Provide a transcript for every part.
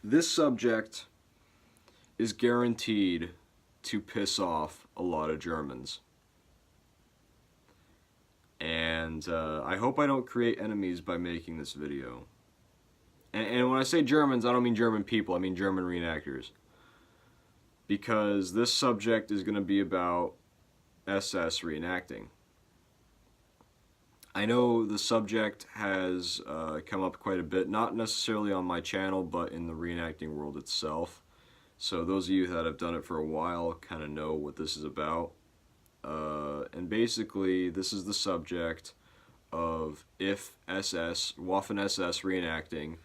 This subject is guaranteed to piss off a lot of Germans. And I hope I don't create enemies by making this video. And when I say Germans, I don't mean German people, I mean German reenactors. Because this subject is going to be about SS reenacting. I know the subject has come up quite a bit, not necessarily on my channel, but in the reenacting world itself. So those of you that have done it for a while kind of know what this is about. And basically, this is the subject of if Waffen-SS reenacting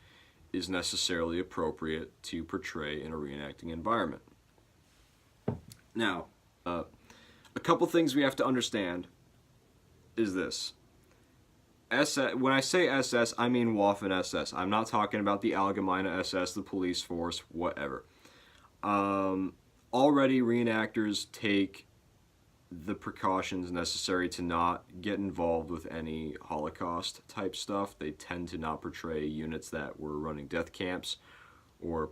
is necessarily appropriate to portray in a reenacting environment. Now, a couple things we have to understand is this. When I say SS, I mean Waffen-SS. I'm not talking about the Allgemeine SS, the police force, whatever. Already, reenactors take the precautions necessary to not get involved with any Holocaust type stuff. They tend to not portray units that were running death camps, or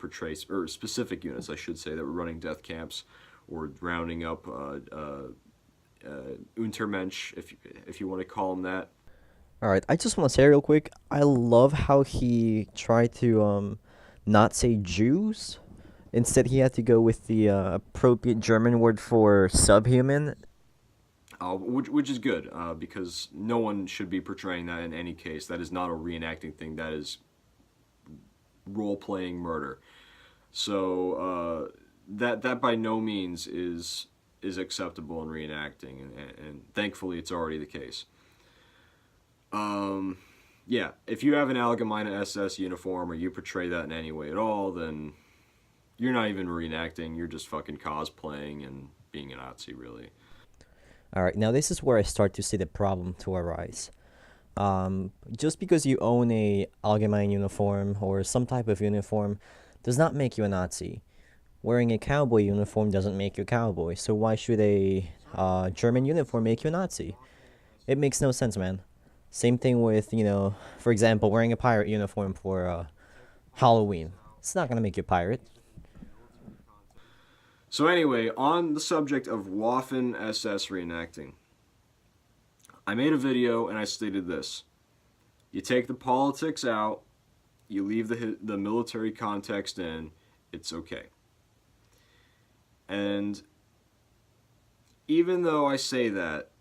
specific units, I should say, that were running death camps, or rounding up Untermensch, if you want to call them that. Alright, I just want to say real quick, I love how he tried to not say Jews. Instead, he had to go with the appropriate German word for subhuman. Which is good, because no one should be portraying that in any case. That is not a reenacting thing. That is role-playing murder. So that by no means is acceptable in reenacting, and thankfully it's already the case. Yeah, if you have an Allgemeine SS uniform or you portray that in any way at all, then you're not even reenacting. You're just fucking cosplaying and being a Nazi, really. Alright, now this is where I start to see the problem to arise. Just because you own a Allgemeine uniform or some type of uniform does not make you a Nazi. Wearing a cowboy uniform doesn't make you a cowboy, so why should a German uniform make you a Nazi? It makes no sense, man. Same thing with, for example, wearing a pirate uniform for Halloween. It's not gonna make you a pirate. So anyway, on the subject of Waffen-SS reenacting, I made a video and I stated this. You take the politics out, you leave the military context in, it's okay. And even though I say that,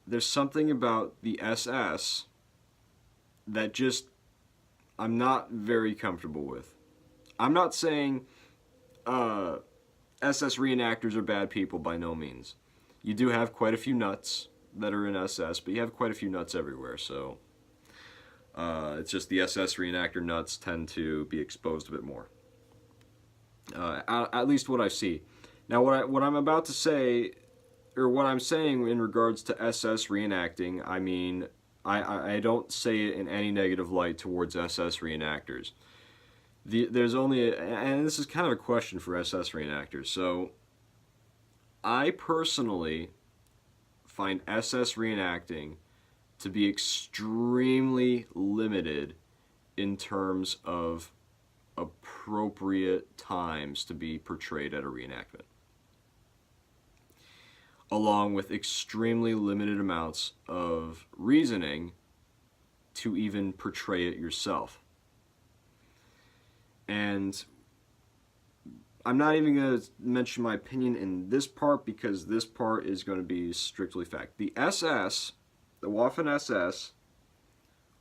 there's something about the SS that just I'm not very comfortable with. I'm not saying SS reenactors are bad people, by no means. You do have quite a few nuts that are in SS, but you have quite a few nuts everywhere, so it's just the SS reenactor nuts tend to be exposed a bit more. At least what I see. Now, what I'm about to say, or what I'm saying in regards to SS reenacting, I mean, I don't say it in any negative light towards SS reenactors. There's only, and this is kind of a question for SS reenactors, so I personally find SS reenacting to be extremely limited in terms of appropriate times to be portrayed at a reenactment, along with extremely limited amounts of reasoning to even portray it yourself. And I'm not even going to mention my opinion in this part, because this part is going to be strictly fact. The SS, the Waffen-SS,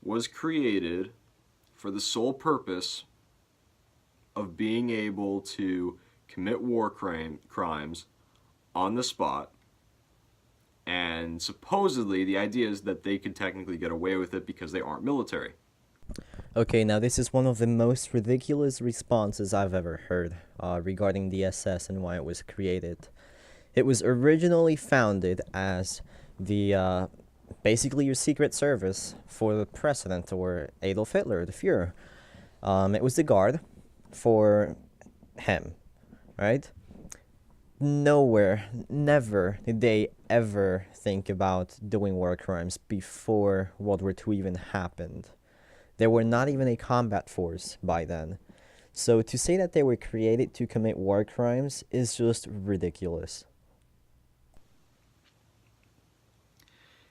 was created for the sole purpose of being able to commit war crimes on the spot. And supposedly the idea is that they could technically get away with it because they aren't military. Okay, now this is one of the most ridiculous responses I've ever heard regarding the SS and why it was created. It was originally founded as the basically your secret service for the president, or Adolf Hitler, the Fuhrer. It was the guard for him, right? Nowhere, never did they ever think about doing war crimes before World War II even happened. They were not even a combat force by then. So to say that they were created to commit war crimes is just ridiculous.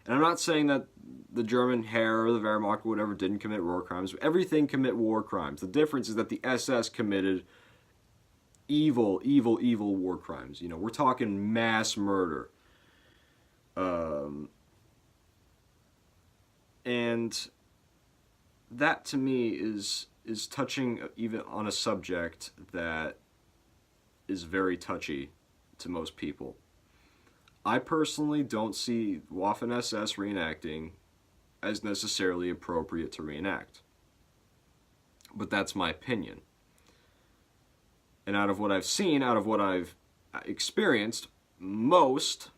And I'm not saying that the German Heer or the Wehrmacht or whatever didn't commit war crimes. Everything commit war crimes. The difference is that the SS committed evil, evil, evil war crimes. You know, we're talking mass murder. And that to me is touching even on a subject that is very touchy to most people. I personally don't see Waffen SS reenacting as necessarily appropriate to reenact. But that's my opinion. And out of what I've seen, out of what I've experienced, most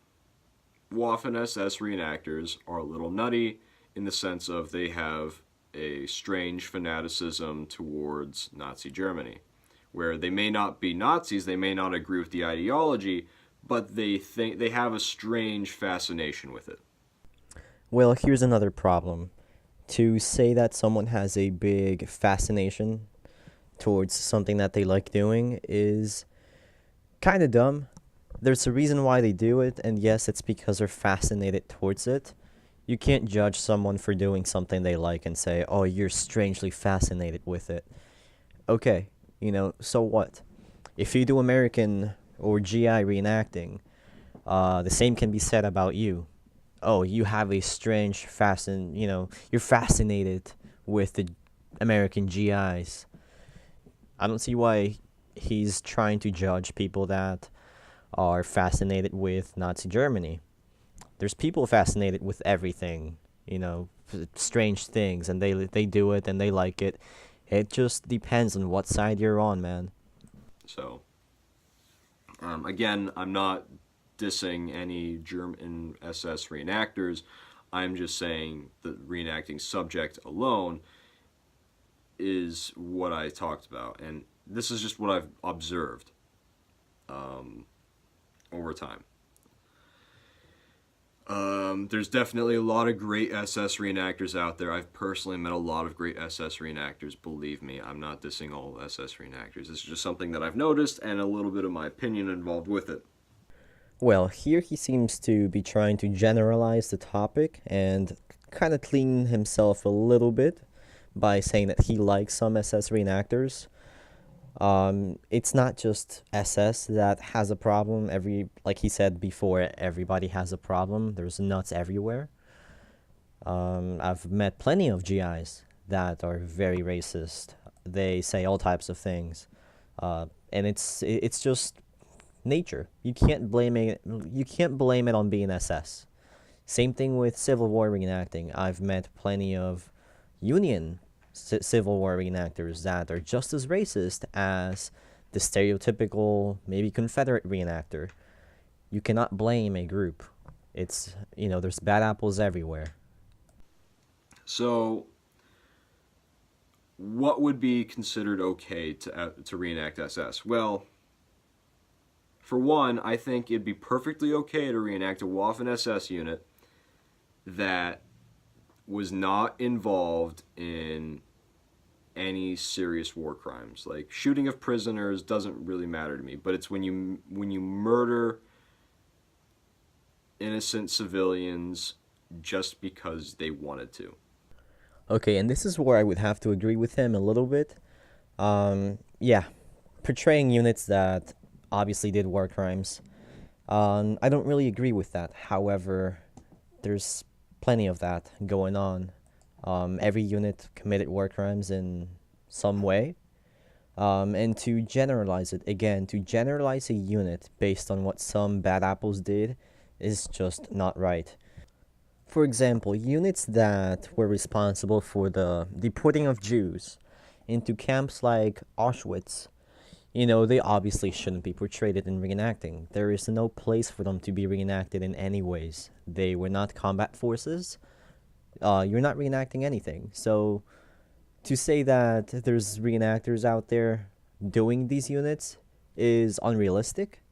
Waffen SS reenactors are a little nutty in the sense of they have a strange fanaticism towards Nazi Germany, where they may not be Nazis, they may not agree with the ideology, but they think they have a strange fascination with it. Well, here's another problem. To say that someone has a big fascination towards something that they like doing is kind of dumb. There's a reason why they do it, and yes, it's because they're fascinated towards it. You can't judge someone for doing something they like and say, oh, you're strangely fascinated with it. Okay, so what? If you do American or GI reenacting, the same can be said about you. Oh, you have a strange you're fascinated with the American GIs. I don't see why he's trying to judge people that are fascinated with Nazi Germany. There's people fascinated with everything, strange things, and they do it and they like it. It just depends on what side you're on, man. So, again, I'm not dissing any German SS reenactors. I'm just saying the reenacting subject alone is what I talked about, and this is just what I've observed over time. There's definitely a lot of great SS reenactors out there. I've personally met a lot of great SS reenactors. Believe me, I'm not dissing all SS reenactors. This is just something that I've noticed and a little bit of my opinion involved with it. Well, here he seems to be trying to generalize the topic and kind of clean himself a little bit by saying that he likes some SS reenactors. It's not just SS that has a problem. Like he said before, everybody has a problem. There's nuts everywhere. I've met plenty of GIs that are very racist. They say all types of things, and it's just nature. You can't blame it. You can't blame it on being SS. Same thing with Civil War reenacting. I've met plenty of Union Civil War reenactors that are just as racist as the stereotypical, maybe Confederate reenactor. You cannot blame a group. It's, there's bad apples everywhere. So, what would be considered okay to reenact SS? Well, for one, I think it'd be perfectly okay to reenact a Waffen SS unit that was not involved in any serious war crimes. Like shooting of prisoners doesn't really matter to me, but it's when you murder innocent civilians just because they wanted to. Okay, and this is where I would have to agree with him a little bit. Yeah, portraying units that obviously did war crimes. I don't really agree with that. However, there's plenty of that going on. Every unit committed war crimes in some way. And to generalize it, again, to generalize a unit based on what some bad apples did is just not right. For example, units that were responsible for the deporting of Jews into camps like Auschwitz, they obviously shouldn't be portrayed in reenacting. There is no place for them to be reenacted in any ways. They were not combat forces. You're not reenacting anything. So to say that there's reenactors out there doing these units is unrealistic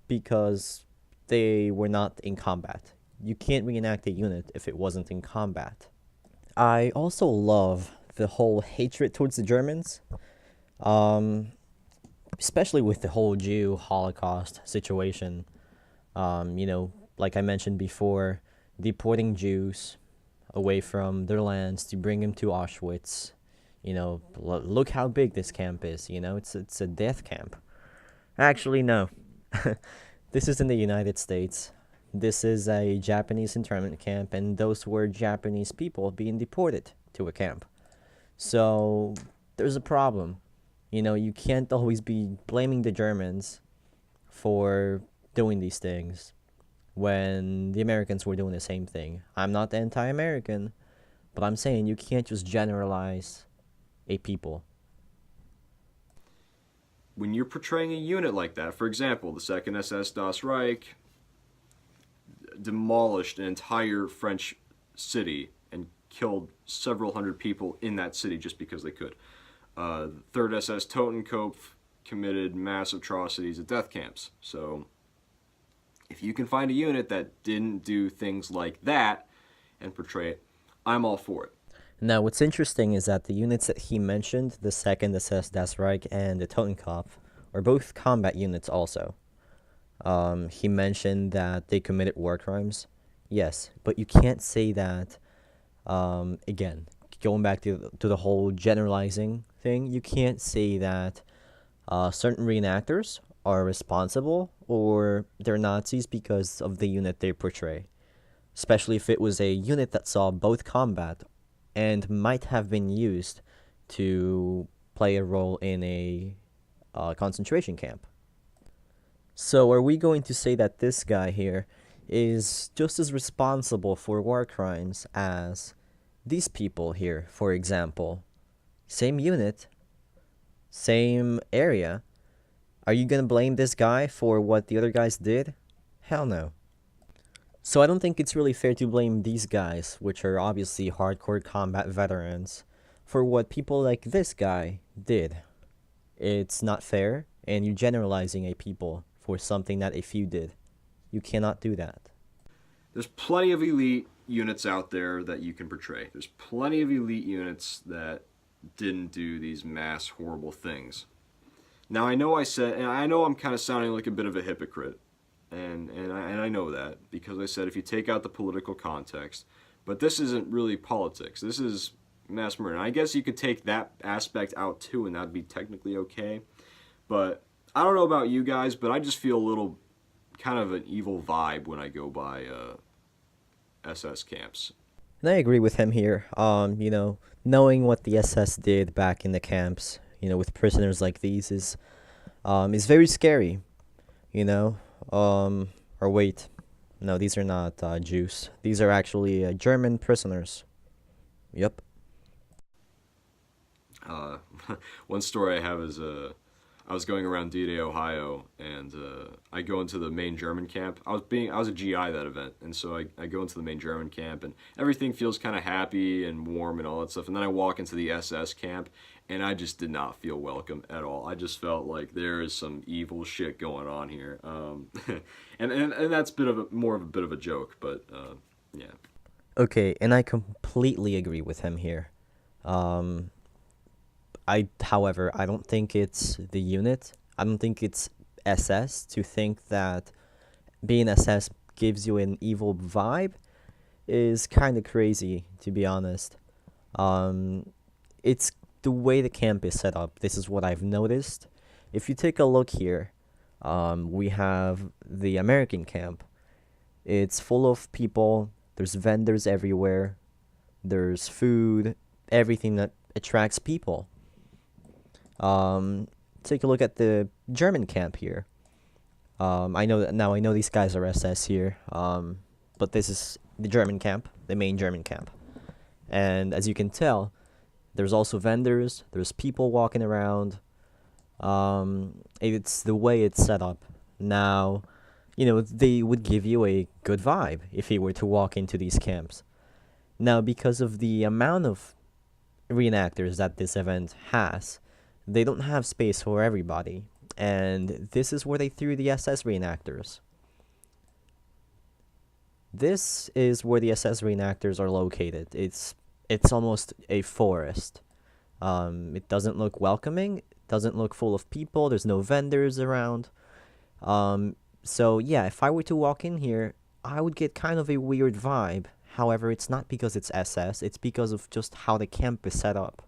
because they were not in combat. You can't reenact a unit if it wasn't in combat. I also love the whole hatred towards the Germans. Um, Especially with the whole Jew Holocaust situation. Like I mentioned before, deporting Jews away from their lands to bring them to Auschwitz. Look how big this camp is. It's a death camp. Actually, no. This is in the United States. This is a Japanese internment camp, and those were Japanese people being deported to a camp. So there's a problem. You can't always be blaming the Germans for doing these things when the Americans were doing the same thing. I'm not anti-American, but I'm saying you can't just generalize a people. When you're portraying a unit like that, for example, the 2nd SS Das Reich demolished an entire French city and killed several hundred people in that city just because they could. 3rd SS Totenkopf committed mass atrocities at death camps. So if you can find a unit that didn't do things like that and portray it, I'm all for it. Now, what's interesting is that the units that he mentioned, the 2nd SS Das Reich and the Totenkopf, are both combat units also. He mentioned that they committed war crimes. Yes, but you can't say that, again, going back to the whole generalizing thing, you can't say that certain reenactors are responsible or they're Nazis because of the unit they portray. Especially if it was a unit that saw both combat and might have been used to play a role in a concentration camp. So are we going to say that this guy here is just as responsible for war crimes as these people here, for example? Same unit, same area. Are you gonna blame this guy for what the other guys did? Hell no. So I don't think it's really fair to blame these guys, which are obviously hardcore combat veterans, for what people like this guy did. It's not fair, and you're generalizing a people for something that a few did. You cannot do that. There's plenty of elite units out there that you can portray. There's plenty of elite units that didn't do these mass horrible things. Now I know I'm kind of sounding like a bit of a hypocrite, and I know that because I said if you take out the political context, but this isn't really politics. This is mass murder. And I guess you could take that aspect out too, and that'd be technically okay. But I don't know about you guys, but I just feel a little kind of an evil vibe when I go by SS camps. And I agree with him here. Knowing what the SS did back in the camps, with prisoners like these is very scary. Or wait, no, these are not Jews. These are actually German prisoners. Yep. One story I have is I was going around D-Day, Ohio, and I go into the main German camp. I was a GI that event, and so I go into the main German camp, and everything feels kind of happy and warm and all that stuff. And then I walk into the SS camp, and I just did not feel welcome at all. I just felt like there is some evil shit going on here, and that's more of a bit of a joke, but yeah. Okay, and I completely agree with him here. However, I don't think it's the unit. I don't think it's SS to think that being SS gives you an evil vibe is kind of crazy, to be honest. It's the way the camp is set up. This is what I've noticed. If you take a look here, we have the American camp. It's full of people. There's vendors everywhere. There's food, everything that attracts people. Take a look at the German camp here. I know these guys are SS here, but this is the German camp, the main German camp. And as you can tell, there's also vendors, there's people walking around. It's the way it's set up. Now, they would give you a good vibe if you were to walk into these camps. Now, because of the amount of reenactors that this event has, they don't have space for everybody, and this is where they threw the SS reenactors. This is where the SS reenactors are located. It's almost a forest. It doesn't look welcoming. Doesn't look full of people. There's no vendors around. So yeah, if I were to walk in here, I would get kind of a weird vibe. However, it's not because it's SS, it's because of just how the camp is set up.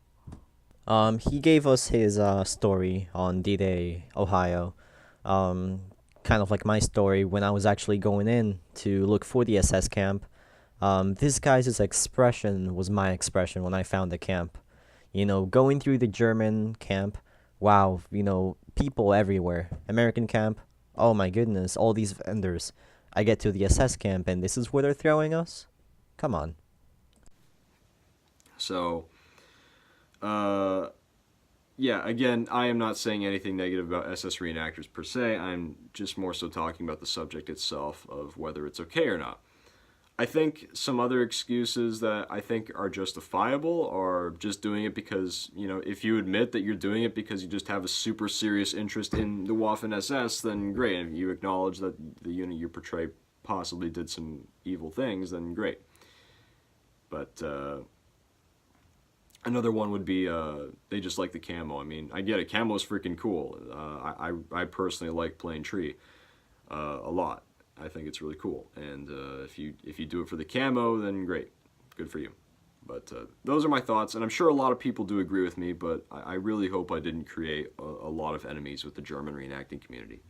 He gave us his story on D-Day, Ohio. Um, Kind of like my story when I was actually going in to look for the SS camp. This guy's expression was my expression when I found the camp. You know, going through the German camp, wow, you know, people everywhere. American camp, oh my goodness, all these vendors. I get to the SS camp and this is where they're throwing us? Come on. So, uh, yeah, again, I am not saying anything negative about SS reenactors per se. I'm just more so talking about the subject itself of whether it's okay or not. I think some other excuses that I think are justifiable are just doing it because, you know, if you admit that you're doing it because you just have a super serious interest in the Waffen SS, then great. If you acknowledge that the unit you portray possibly did some evil things, then great. But another one would be they just like the camo. I mean, I get it. Camo's freaking cool. I personally like playing tree a lot. I think it's really cool. And if you do it for the camo, then great, good for you. But those are my thoughts, and I'm sure a lot of people do agree with me. But I really hope I didn't create a lot of enemies with the German reenacting community.